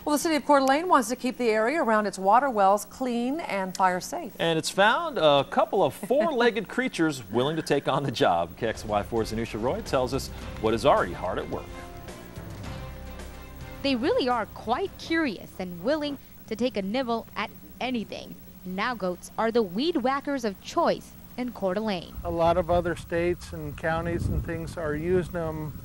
Well, the city of Coeur wants to keep the area around its water wells clean and fire safe. And it's found a couple of four-legged creatures willing to take on the job. KXLY4's Anusha tells us what is already hard at work. They really are quite curious and willing to take a nibble at anything. Now goats are the weed whackers of choice in Coeur d'Alene. A lot of other states and counties and things are using them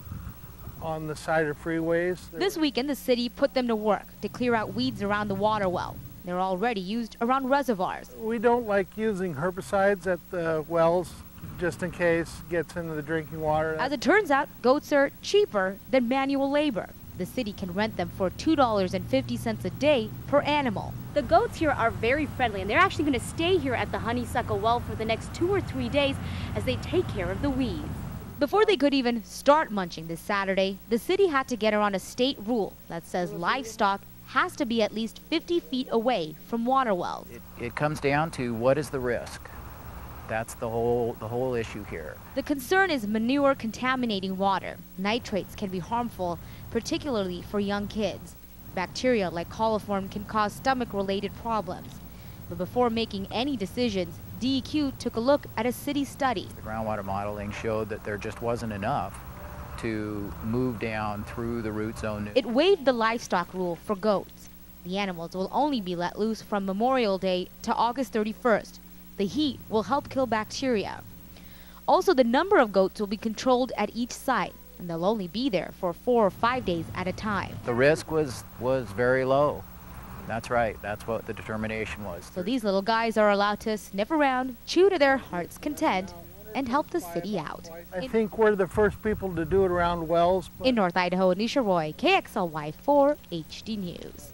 on the side of freeways. This weekend, the city put them to work to clear out weeds around the water well. They're already used around reservoirs. We don't like using herbicides at the wells just in case it gets into the drinking water. As it turns out, goats are cheaper than manual labor. The city can rent them for $2.50 a day per animal. The goats here are very friendly, and they're actually going to stay here at the honeysuckle well for the next 2 or 3 days as they take care of the weeds. Before they could even start munching this Saturday, the city had to get around a state rule that says livestock has to be at least 50 feet away from water wells. It comes down to what is the risk. That's the whole issue here. The concern is manure contaminating water. Nitrates can be harmful, particularly for young kids. Bacteria like coliform can cause stomach-related problems. But before making any decisions, DEQ took a look at a city study. The groundwater modeling showed that there just wasn't enough to move down through the root zone. It waived the livestock rule for goats. The animals will only be let loose from Memorial Day to August 31st. The heat will help kill bacteria. Also, the number of goats will be controlled at each site, and they'll only be there for 4 or 5 days at a time. The risk was very low. That's right. That's what the determination was. So these little guys are allowed to sniff around, chew to their heart's content, and help the city out. I think we're the first people to do it around wells. In North Idaho, Anusha, KXLY4 HD News.